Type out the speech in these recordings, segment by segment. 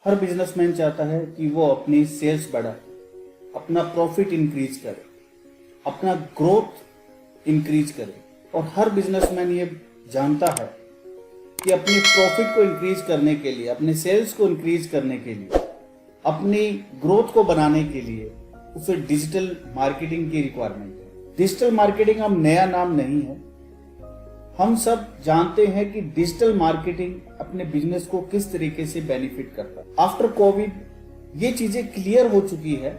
हर businessman चाहता है कि वो अपनी सेल्स बढ़ाए, अपना प्रॉफिट इंक्रीज करे, अपना ग्रोथ इंक्रीज करे। और हर बिजनेसमैन ये जानता है कि अपने प्रॉफिट को इंक्रीज करने के लिए, अपने सेल्स को इंक्रीज करने के लिए, अपनी ग्रोथ को बनाने के लिए उसे डिजिटल मार्केटिंग की रिक्वायरमेंट है। डिजिटल मार्केटिंग अब नया नाम नहीं है, हम सब जानते हैं कि डिजिटल मार्केटिंग अपने बिजनेस को किस तरीके से बेनिफिट करता है। आफ्टर कोविड ये चीजें क्लियर हो चुकी है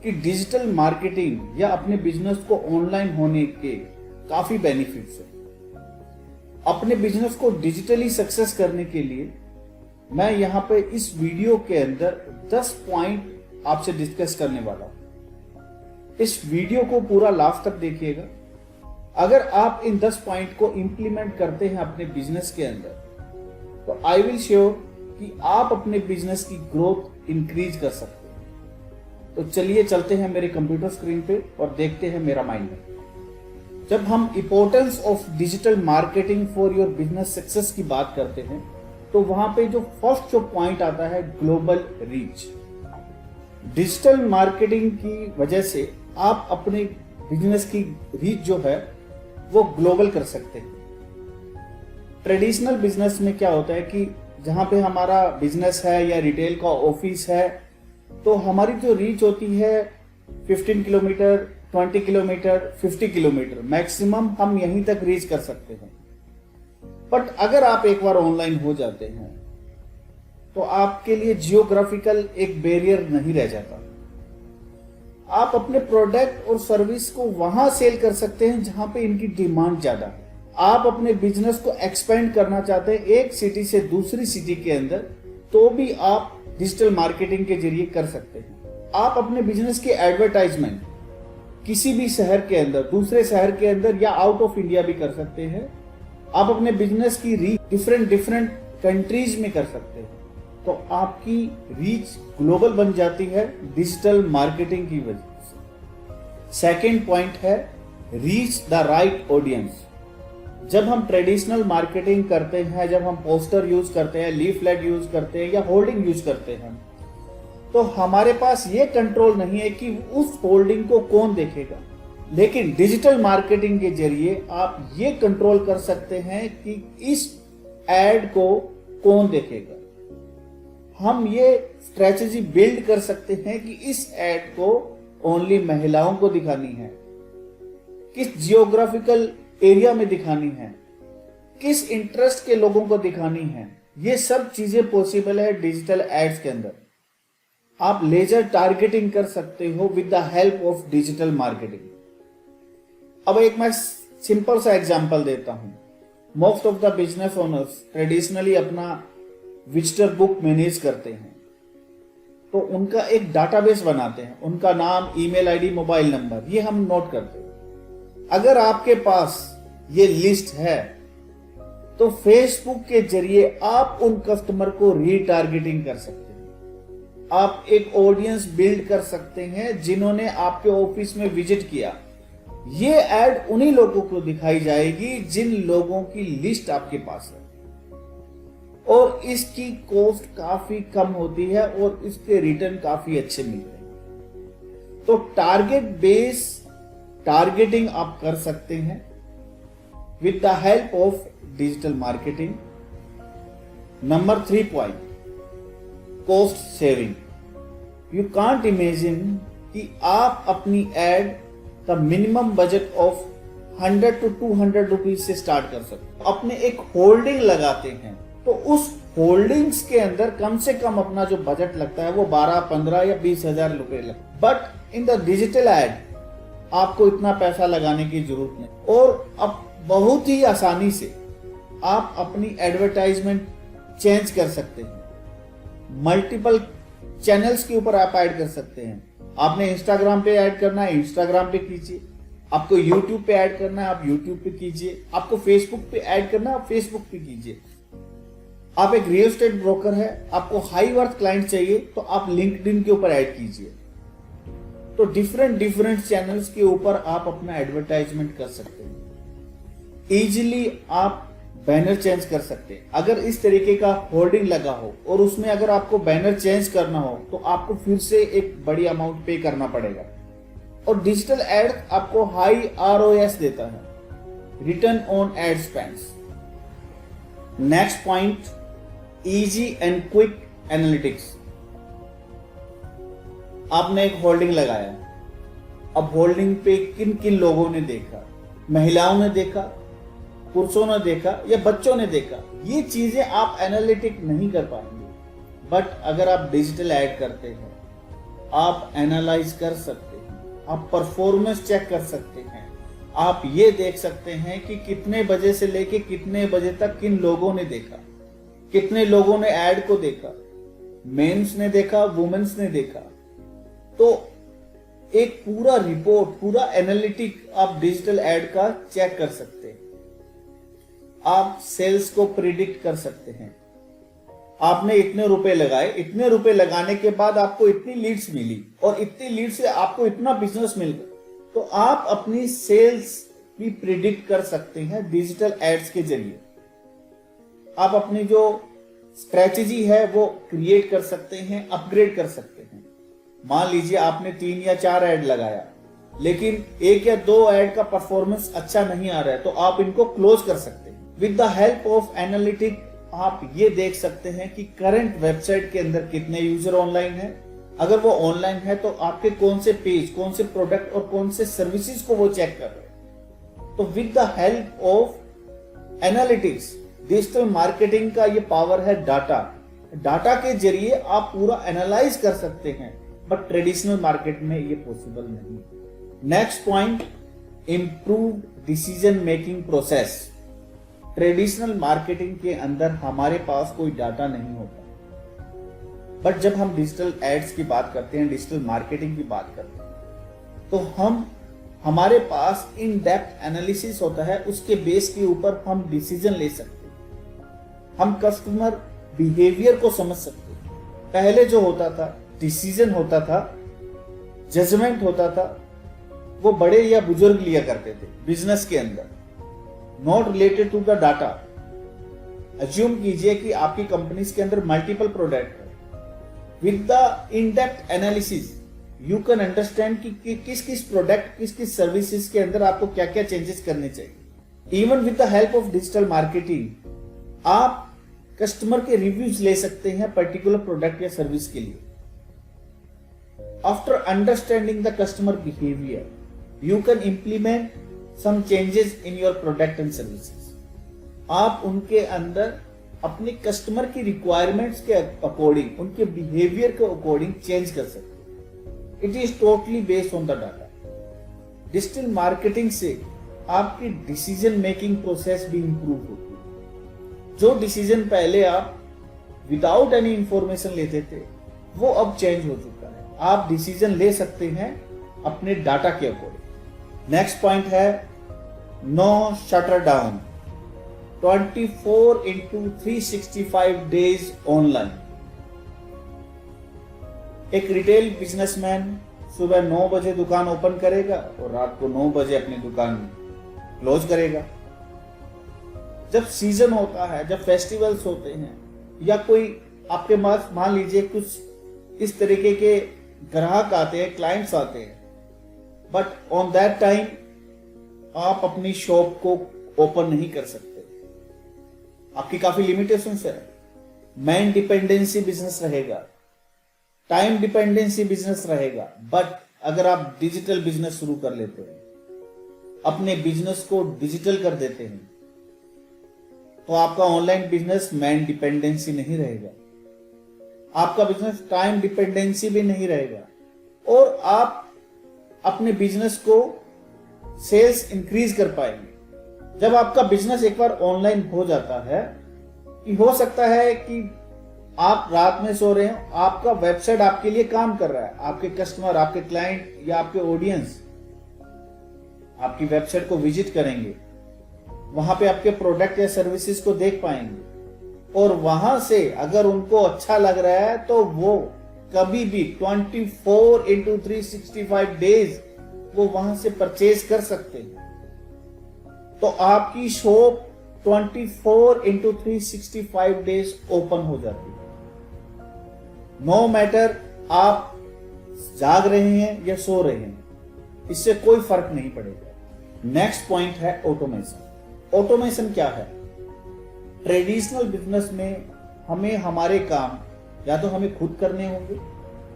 कि डिजिटल मार्केटिंग या अपने बिजनेस को ऑनलाइन होने के काफी बेनिफिट्स हैं। अपने बिजनेस को डिजिटली सक्सेस करने के लिए मैं यहाँ पे इस वीडियो के अंदर 10 पॉइंट आपसे डिस्कस करने वाला हूं। इस वीडियो को पूरा लास्ट तक देखिएगा। अगर आप इन 10 पॉइंट को इंप्लीमेंट करते हैं अपने बिजनेस के अंदर, तो आई विल श्योर कि आप अपने बिजनेस की ग्रोथ इंक्रीज कर सकते हैं। तो चलिए चलते हैं मेरे कंप्यूटर स्क्रीन पे और देखते हैं मेरा माइंड में। जब हम importance of digital marketing for your business success की बात करते हैं, तो वहां पे जो फर्स्ट पॉइंट आता है ग्लोबल रीच। डिजिटल मार्केटिंग की वजह से आप अपने बिजनेस की रीच जो है वो ग्लोबल कर सकते हैं। ट्रेडिशनल बिजनेस में क्या होता है कि जहां पे हमारा बिजनेस है या रिटेल का ऑफिस है, तो हमारी जो रीच होती है 15 किलोमीटर, 20 किलोमीटर, 50 किलोमीटर मैक्सिमम हम यहीं तक रीच कर सकते हैं। बट अगर आप एक बार ऑनलाइन हो जाते हैं तो आपके लिए जियोग्राफिकल एक बैरियर नहीं रह जाता। आप अपने प्रोडक्ट और सर्विस को वहां सेल कर सकते हैं जहां पे इनकी डिमांड ज्यादा है। आप अपने बिजनेस को एक्सपेंड करना चाहते हैं एक सिटी से दूसरी सिटी के अंदर, तो भी आप डिजिटल मार्केटिंग के जरिए कर सकते हैं। आप अपने बिजनेस की एडवर्टाइजमेंट किसी भी शहर के अंदर, दूसरे शहर के अंदर या आउट ऑफ इंडिया भी कर सकते हैं। आप अपने बिजनेस की रीच डिफरेंट कंट्रीज में कर सकते हैं। तो आपकी रीच ग्लोबल बन जाती है डिजिटल मार्केटिंग की वजह से। सेकेंड पॉइंट है रीच द राइट ऑडियंस। जब हम ट्रेडिशनल मार्केटिंग करते हैं, जब हम पोस्टर यूज करते हैं, लीफलेट यूज करते हैं या होर्डिंग यूज करते हैं, तो हमारे पास ये कंट्रोल नहीं है कि उस होर्डिंग को कौन देखेगा। लेकिन डिजिटल मार्केटिंग के जरिए आप ये कंट्रोल कर सकते हैं कि इस एड को कौन देखेगा। हम ये स्ट्रेटजी बिल्ड कर सकते हैं कि इस एड को ओनली महिलाओं को दिखानी है, किस जियोग्राफिकल एरिया में दिखानी है, किस इंटरेस्ट के लोगों को दिखानी है। ये सब चीजें पॉसिबल है डिजिटल एड्स के अंदर। आप लेजर टारगेटिंग कर सकते हो with the help of digital marketing. अब एक मैं सिंपल सा एग्जांपल देता हूं। Most of the business owners traditionally अपना विजिटर बुक मैनेज करते हैं, तो उनका एक डाटाबेस बनाते हैं, उनका नाम, ईमेल आईडी, मोबाइल नंबर, ये हम नोट करते हैं। अगर आपके पास ये लिस्ट है तो फेसबुक के जरिए आप उन कस्टमर को रीटारगेटिंग कर सकते हैं। आप एक ऑडियंस बिल्ड कर सकते हैं जिन्होंने आपके ऑफिस में विजिट किया। ये एड उन्हीं लोगों को दिखाई जाएगी जिन लोगों की लिस्ट आपके पास है, और इसकी कॉस्ट काफी कम होती है और इसके रिटर्न काफी अच्छे मिलते हैं। तो टारगेट बेस टारगेटिंग आप कर सकते हैं with the help of digital marketing. Number 3 point, cost saving. You can't imagine कि आप अपनी एड का minimum budget of 100 to 200 rupees से स्टार्ट कर सकते हो। अपने एक होल्डिंग लगाते हैं तो उस होल्डिंग्स के अंदर कम से कम अपना जो बजट लगता है वो 12, 15 या 20 हजार रुपए लगता है। But in the digital ad आपको इतना पैसा लगाने की जरूरत नहीं, और अब बहुत ही आसानी से आप अपनी एडवर्टाइजमेंट चेंज कर सकते हैं। मल्टीपल चैनल्स के ऊपर आप ऐड कर सकते हैं। आपने इंस्टाग्राम पे ऐड करना है, इंस्टाग्राम पे कीजिए। आपको यूट्यूब पे ऐड करना है, आप यूट्यूब पे कीजिए। आपको फेसबुक पे ऐड करना है, आप फेसबुक पे कीजिए। आप एक रियल एस्टेट ब्रोकर है, आपको हाई वर्थ क्लाइंट चाहिए, तो आप लिंक्डइन के ऊपर ऐड कीजिए। तो डिफरेंट चैनल्स के ऊपर आप अपना एडवर्टाइजमेंट कर सकते हैं। इजीली आप बैनर चेंज कर सकते हैं। अगर इस तरीके का होर्डिंग लगा हो और उसमें अगर आपको बैनर चेंज करना हो तो आपको फिर से एक बड़ी अमाउंट पे करना पड़ेगा। और डिजिटल एड आपको हाई ROS देता है, return on add spends. Next point, easy and quick analytics. आपने एक होल्डिंग लगाया, अब होल्डिंग पे किन किन लोगों ने देखा, महिलाओं ने देखा, पुरुषों ने देखा या बच्चों ने देखा, ये चीजें आप एनालिटिक नहीं कर पाएंगे। बट अगर आप डिजिटल ऐड करते हैं, आप एनालाइज कर सकते हैं, आप परफॉर्मेंस चेक कर सकते हैं, आप ये देख सकते हैं कि कितने बजे से लेके कितने बजे तक किन लोगों ने देखा, कितने लोगों ने ऐड को देखा, मेंस ने देखा, वुमेन्स ने देखा। तो एक पूरा रिपोर्ट, पूरा एनालिटिक आप डिजिटल ऐड का चेक कर सकते हैं। आप सेल्स को प्रिडिक्ट कर सकते हैं। आपने इतने रुपए लगाए, इतने रुपए लगाने के बाद आपको इतनी लीड्स मिली और इतनी लीड से आपको इतना बिजनेस मिल गया, तो आप अपनी सेल्स भी प्रिडिक्ट कर सकते हैं डिजिटल एड्स के जरिए। आप अपनी जो स्ट्रेटेजी है वो क्रिएट कर सकते हैं, अपग्रेड कर सकते हैं। मान लीजिए आपने 3 या 4 ऐड लगाया, लेकिन 1 या 2 ऐड का परफॉर्मेंस अच्छा नहीं आ रहा है, तो आप इनको क्लोज कर सकते हैं। With the help of analytic आप ये देख सकते हैं कि करंट वेबसाइट के अंदर कितने यूजर ऑनलाइन है। अगर वो ऑनलाइन है तो आपके कौन से पेज, कौन से प्रोडक्ट और कौन से सर्विसेज को वो चेक कर रहे हैं। तो with the help of analytics, digital marketing का ये पावर है डाटा। डाटा के जरिए आप पूरा एनालाइज कर सकते हैं, बट ट्रेडिशनल मार्केट में ये पॉसिबल नहीं। Next point, improve decision making process. Traditional marketing के अंदर हमारे पास कोई डाटा नहीं होता, बट जब हम डिजिटल एड्स की बात करते हैं, डिजिटल मार्केटिंग की बात करते हैं, तो हमारे पास इन डेप्थ एनालिसिस होता है। उसके बेस के ऊपर हम डिसीजन ले सकते हैं, हम कस्टमर बिहेवियर को समझ सकते हैं। पहले जो होता था, डिसीजन होता था, जजमेंट होता था, वो बड़े या बुजुर्ग लिया करते थे बिजनेस के अंदर, not related to the data. Assume कीजिए कि आपकी कंपनीज के अंदर मल्टीपल प्रोडक्ट है। With the in depth analysis you can understand कि किस किस प्रोडक्ट, किस किस सर्विसेज के अंदर आपको क्या क्या चेंजेस करने चाहिए। Even with the help of digital marketing आप कस्टमर के रिव्यूज ले सकते हैं पर्टिकुलर प्रोडक्ट या सर्विस के लिए। After understanding the customer behaviour you can implement some changes in your product and services। आप उनके अंदर अपने कस्टमर की रिक्वायरमेंट्स के अकॉर्डिंग, उनके बिहेवियर के अकॉर्डिंग चेंज कर सकते हैं। It is totally based on the data. Digital marketing से आपकी डिसीजन मेकिंग प्रोसेस भी इंप्रूव होती है। जो डिसीजन पहले आप विदाउट एनी इंफॉर्मेशन लेते थे, वो अब चेंज हो चुका है। आप डिसीजन ले सकते हैं अपने डाटा के अकॉर्डिंग। नेक्स्ट पॉइंट है no shutter down, 24/365 days online. एक रिटेल बिजनेसमैन सुबह 9 बजे दुकान ओपन करेगा और रात को 9 बजे अपनी दुकान क्लोज करेगा। जब सीजन होता है, जब फेस्टिवल्स होते हैं, या कोई आपके पास मान लीजिए कुछ इस तरीके के ग्राहक आते हैं, क्लाइंट्स आते हैं, बट ऑन दैट टाइम आप अपनी शॉप को ओपन नहीं कर सकते, आपकी काफी लिमिटेशंस है। मैन डिपेंडेंसी बिजनेस रहेगा, टाइम डिपेंडेंसी बिजनेस रहेगा। बट अगर आप डिजिटल बिजनेस शुरू कर लेते हैं, अपने बिजनेस को डिजिटल कर देते हैं, तो आपका ऑनलाइन बिजनेस मैन डिपेंडेंसी नहीं रहेगा, आपका बिजनेस टाइम डिपेंडेंसी भी नहीं रहेगा, और आप अपने बिजनेस को सेल्स इंक्रीज कर पाएंगे। जब आपका बिजनेस एक बार ऑनलाइन हो जाता है, कि हो सकता है कि आप रात में सो रहे हो, आपका वेबसाइट आपके लिए काम कर रहा है, आपके कस्टमर, आपके क्लाइंट या आपके ऑडियंस आपकी वेबसाइट को विजिट करेंगे, वहां पे आपके प्रोडक्ट या सर्विसेज को देख पाएंगे, और वहां से अगर उनको अच्छा लग रहा है तो वो कभी भी 24/365 डेज वो वहां से परचेज कर सकते हैं। तो आपकी शॉप 24/365 डेज ओपन हो जाती है। नो मैटर आप जाग रहे हैं या सो रहे हैं, इससे कोई फर्क नहीं पड़ेगा। नेक्स्ट पॉइंट है ऑटोमेशन। ऑटोमेशन क्या है? ट्रेडिशनल बिजनेस में हमें हमारे काम या तो हमें खुद करने होंगे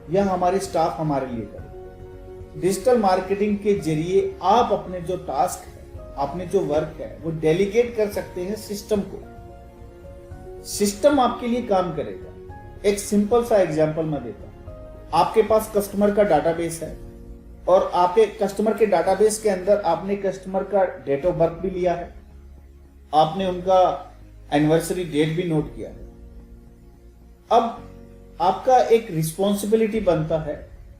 या हमारे स्टाफ हमारे लिए करे। डिजिटल मार्केटिंग के जरिए आप अपने जो टास्क है, आपने जो वर्क है, वो डेलीगेट कर सकते हैं सिस्टम को। सिस्टम आपके लिए काम करेगा। एक सिंपल सा एग्जांपल मैं देता हूं। आपके पास कस्टमर का डाटाबेस है और आपके कस्टमर के डाटाबेस के अंदर आपने कस्टमर का डेट ऑफ बर्थ भी लिया है, आपने उनका एनिवर्सरी डेट भी नोट किया है। अब आपका एक रिस्पॉन्सिबिलिटी बनता है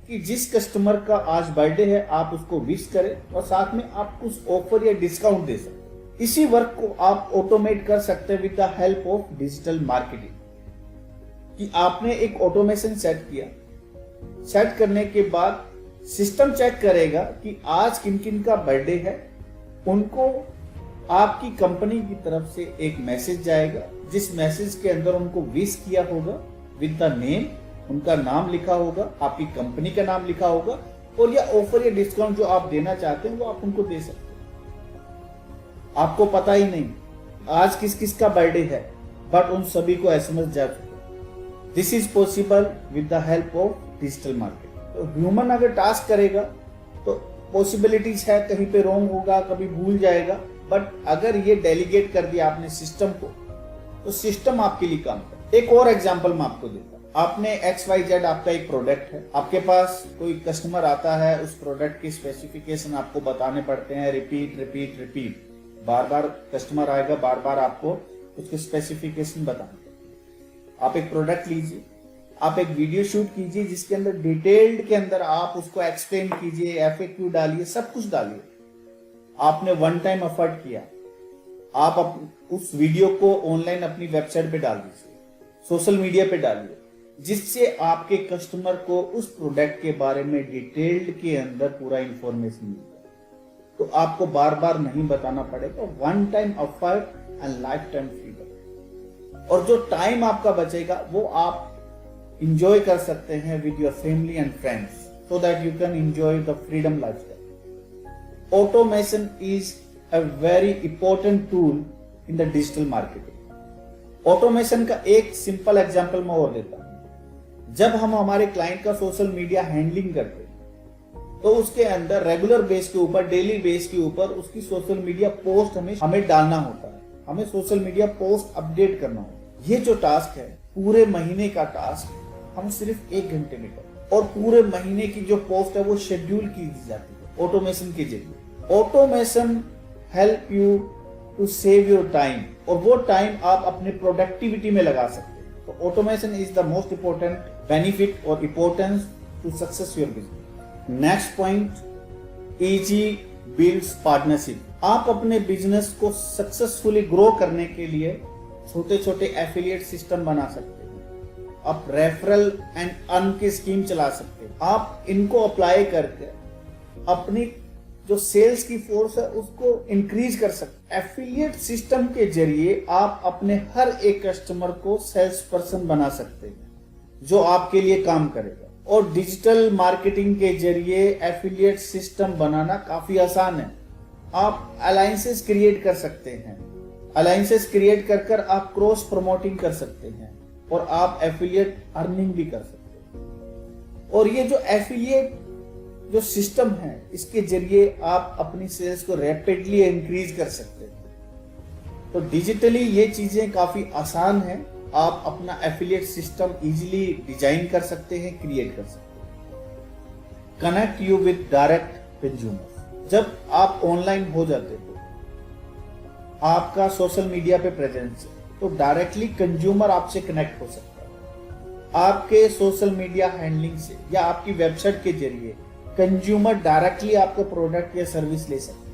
कि जिस कस्टमर का आज बर्थडे है आप उसको विश करें और साथ में आप कुछ ऑफर या डिस्काउंट दे सकते। इसी वर्क को आप ऑटोमेट कर सकते हैं with the help of digital marketing. कि आपने एक ऑटोमेशन सेट किया, सेट करने के बाद सिस्टम चेक करेगा कि आज किन किन का बर्थडे है, उनको आपकी कंपनी की तरफ से एक मैसेज जाएगा, जिस मैसेज के अंदर उनको विश किया होगा विद द नेम, उनका नाम लिखा होगा, आपकी कंपनी का नाम लिखा होगा, और या ऑफर या डिस्काउंट जो आप देना चाहते हैं वो आप उनको दे सकते हैं। आपको पता ही नहीं आज किस किस का बर्थडे है, बट उन सभी को एसएमएस जा चुका। This is possible with the help of digital marketing. तो ह्यूमन अगर टास्क करेगा तो पॉसिबिलिटीज है कहीं पे रॉन्ग होगा, कभी भूल जाएगा, बट अगर ये डेलीगेट कर दिया आपने सिस्टम को तो सिस्टम आपके लिए काम करे। एक और एग्जांपल मैं आपको देता हूं। आपने XYZ आपका एक प्रोडक्ट है, आपके पास कोई कस्टमर आता है, उस प्रोडक्ट की स्पेसिफिकेशन आपको बताने पड़ते हैं, रिपीट रिपीट रिपीट, बार बार कस्टमर आएगा, बार बार आपको उसके स्पेसिफिकेशन बताने। आप एक प्रोडक्ट लीजिए, आप एक वीडियो शूट कीजिए जिसके अंदर डिटेल्ड के अंदर आप उसको एक्सप्लेन कीजिए, FAQ डालिए, सब कुछ डालिए। आपने वन टाइम एफर्ट किया, आप उस वीडियो को ऑनलाइन अपनी वेबसाइट पे डाल दीजिए, सोशल मीडिया पे डालिए, जिससे आपके कस्टमर को उस प्रोडक्ट के बारे में डिटेल्ड के अंदर पूरा इंफॉर्मेशन मिल जाए। तो आपको बार बार नहीं बताना पड़ेगा, one time effort and life time freedom. और जो टाइम आपका बचेगा वो आप इंजॉय कर सकते हैं with your family and friends, so that you can enjoy the freedom lifestyle. Automation is a very important tool in the digital marketing. Automation का एक सिंपल एग्जांपल मैं और देता हूं। जब हम हमारे क्लाइंट का सोशल मीडिया हैंडलिंग करते हैं तो उसके अंदर रेगुलर बेस के ऊपर, डेली बेस के ऊपर उसकी सोशल मीडिया पोस्ट हमें डालना होता है, हमें सोशल मीडिया पोस्ट अपडेट करना होता है। ये जो टास्क है, पूरे महीने का टास्क हम सिर्फ 1 घंटे में करते, और पूरे महीने की जो पोस्ट है वो शेड्यूल की जाती है ऑटोमेशन के जरिए। Automation help you to save your time, और वो टाइम आप अपने प्रोडक्टिविटी में लगा सकते हैं। तो automation is the most important benefit और importance to success your business. Next point, easy builds partnership. आप अपने बिजनेस को सक्सेसफुली ग्रो करने के लिए छोटे छोटे एफिलिएट सिस्टम बना सकते हैं। आप रेफरल एंड अर्न की स्कीम चला सकते हैं। आप इनको अप्लाई करके अपनी जो सेल्स की फोर्स है उसको इंक्रीज कर सकते हैं। एफिलिएट सिस्टम के जरिए आप अपने हर एक कस्टमर को सेल्स पर्सन बना सकते हैं जो आपके लिए काम करेगा। और डिजिटल मार्केटिंग के जरिए एफिलिएट सिस्टम बनाना काफी आसान है। आप अलायंसेस क्रिएट कर सकते हैं, अलायंसेस क्रिएट कर आप क्रॉस प्रमोटिंग कर सकते हैं, और आप एफिलिएट अर्निंग भी कर सकते हैं। और ये जो एफिलिएट जो सिस्टम है, इसके जरिए आप अपनी सेल्स को रैपिडली इंक्रीज कर सकते हैं। तो डिजिटली ये चीजें काफी आसान है। आप अपना एफिलिएट सिस्टम इजीली डिजाइन कर सकते हैं, क्रिएट कर सकते हैं। Connect you with direct consumer. जब आप ऑनलाइन हो जाते हो, आपका सोशल मीडिया पे प्रेजेंस है, तो डायरेक्टली कंज्यूमर आपसे कनेक्ट हो सकता है। आपके सोशल मीडिया हैंडलिंग से या आपकी वेबसाइट के जरिए कंज्यूमर डायरेक्टली आपका प्रोडक्ट या सर्विस ले सकते हैं,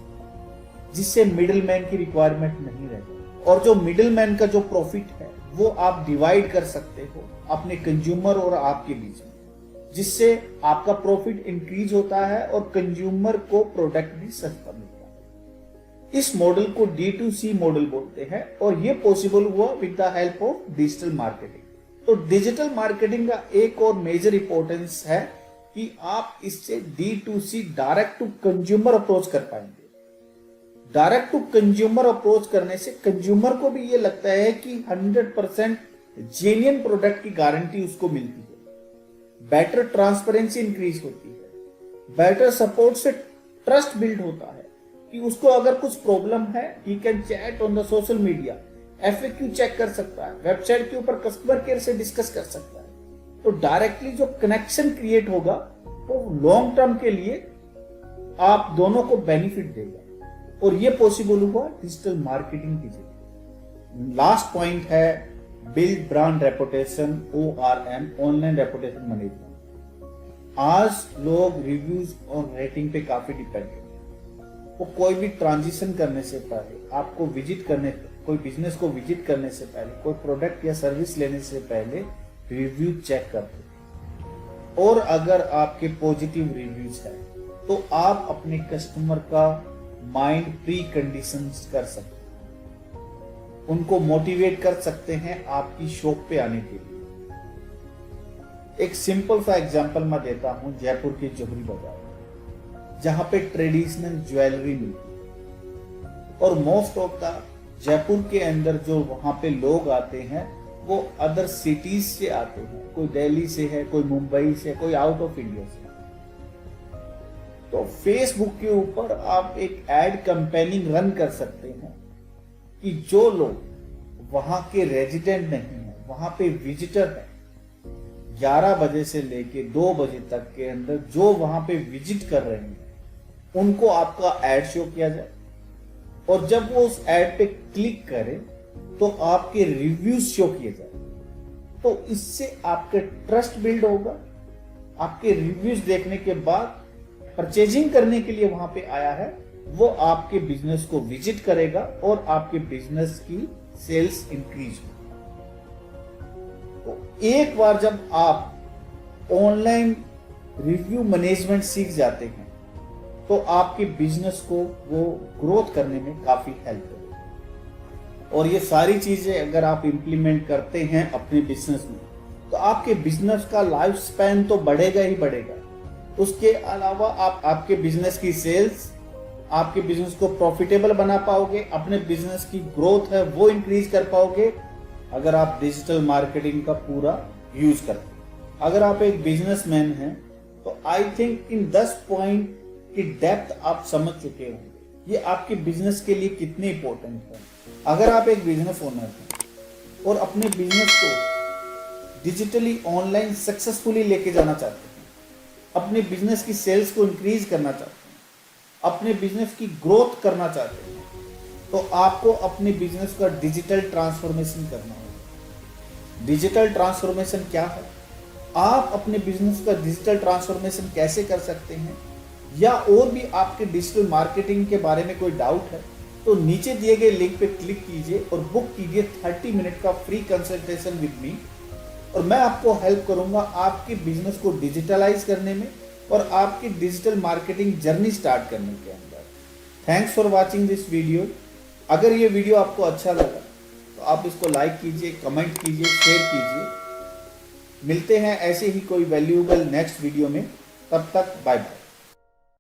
जिससे मिडिलमैन की रिक्वायरमेंट नहीं रहती। और जो मिडिलमैन का जो प्रॉफिट है वो आप डिवाइड कर सकते हो अपने कंज्यूमर और आपके बीच में, जिससे आपका प्रॉफिट इंक्रीज होता है और कंज्यूमर को प्रोडक्ट भी सस्ता मिलता है। इस मॉडल को D2C मॉडल बोलते हैं और ये पॉसिबल हुआ with the help of digital marketing. तो डिजिटल मार्केटिंग का एक और मेजर इंपॉर्टेंस है कि आप इससे D2C direct to consumer approach कर पाएंगे। डायरेक्ट टू कंज्यूमर अप्रोच करने से कंज्यूमर को भी ये लगता है कि 100% जेन्युइन प्रोडक्ट की गारंटी उसको मिलती है, बेटर ट्रांसपेरेंसी इंक्रीज होती है, बेटर सपोर्ट से ट्रस्ट बिल्ड होता है कि उसको अगर कुछ प्रॉब्लम है he can chat on the social media, FAQ check कर सकता है, वेबसाइट के ऊपर कस्टमर केयर से डिस्कस कर सकता है। तो डायरेक्टली जो कनेक्शन क्रिएट होगा वो लॉन्ग टर्म के लिए आप दोनों को बेनिफिट देगा और ये पॉसिबल हुआ डिजिटल मार्केटिंग की जरिए। लास्ट पॉइंट है build brand reputation, ORM, online reputation management. आज लोग रिव्यूज और रेटिंग पे काफी डिपेंडेंट है। वो कोई भी ट्रांजिशन करने से पहले, आपको विजिट करने, कोई बिजनेस को विजिट करने से पहले, कोई प्रोडक्ट या सर्विस लेने से पहले रिव्यू चेक करते हैं। और अगर आपके पॉजिटिव रिव्यूज है तो आप अपने कस्टमर का माइंड प्री कंडीशंस कर सकते हैं, उनको मोटिवेट कर सकते हैं आपकी शॉप पे आने के लिए। एक सिंपल सा एग्जांपल मैं देता हूं, जयपुर के जोहरी बाजार, जहां पे ट्रेडिशनल ज्वेलरी मिलती है और मोस्ट ऑफ द जयपुर के अंदर जो वहां पे लोग आते हैं वो अदर सिटीज से आते हैं, कोई दिल्ली से है, कोई मुंबई से, कोई आउट ऑफ इंडिया से। तो फेसबुक के ऊपर आप एक एड कैंपेनिंग रन कर सकते हैं कि जो लोग वहां के रेजिडेंट नहीं है, वहां पे विजिटर है, 11 बजे से लेके 2 बजे तक के अंदर जो वहां पे विजिट कर रहे हैं उनको आपका एड शो किया जाए और जब वो उस एड पे क्लिक करें तो आपके रिव्यूज शो किए जाए। तो इससे आपके ट्रस्ट बिल्ड होगा। आपके रिव्यूज देखने के बाद परचेजिंग करने के लिए वहां पे आया है, वो आपके बिजनेस को विजिट करेगा और आपके बिजनेस की सेल्स इंक्रीज होगी। तो एक बार जब आप ऑनलाइन रिव्यू मैनेजमेंट सीख जाते हैं तो आपके बिजनेस को वो ग्रोथ करने में काफी हेल्प करेगा। और ये सारी चीजें अगर आप इंप्लीमेंट करते हैं अपने बिजनेस में तो आपके बिजनेस का लाइफ स्पैन तो बढ़ेगा ही बढ़ेगा। उसके अलावा आप आपके बिजनेस की सेल्स, आपके बिजनेस को प्रॉफिटेबल बना पाओगे, अपने बिजनेस की ग्रोथ है वो इंक्रीज कर पाओगे अगर आप डिजिटल मार्केटिंग का पूरा यूज करते। अगर आप एक बिजनेसमैन हैं तो आई थिंक इन 10 पॉइंट की डेप्थ आप समझ चुके होंगे ये आपके बिजनेस के लिए कितने इंपॉर्टेंट है। अगर आप एक बिजनेस ओनर हैं और अपने बिजनेस को डिजिटली ऑनलाइन सक्सेसफुली लेके जाना चाहते हैं, अपने बिजनेस की सेल्स को इंक्रीज करना चाहते हैं, अपने बिजनेस की ग्रोथ करना चाहते हैं, तो आपको अपने बिजनेस का डिजिटल ट्रांसफॉर्मेशन करना होगा। डिजिटल ट्रांसफॉर्मेशन क्या है, आप अपने बिजनेस का डिजिटल ट्रांसफॉर्मेशन कैसे कर सकते हैं, या और भी आपके डिजिटल मार्केटिंग के बारे में कोई डाउट है तो नीचे दिए गए लिंक पे क्लिक कीजिए और बुक कीजिए 30 मिनट का फ्री कंसल्टेशन विद मी और मैं आपको हेल्प करूंगा आपके बिजनेस को डिजिटलाइज करने में और आपकी डिजिटल मार्केटिंग जर्नी स्टार्ट करने के अंदर। Thanks for watching this video. अगर ये वीडियो आपको अच्छा लगा तो आप इसको लाइक कीजिए, कमेंट कीजिए, शेयर कीजिए। मिलते हैं ऐसे ही कोई वैल्यूएबल नेक्स्ट वीडियो में, तब तक बाय बाय।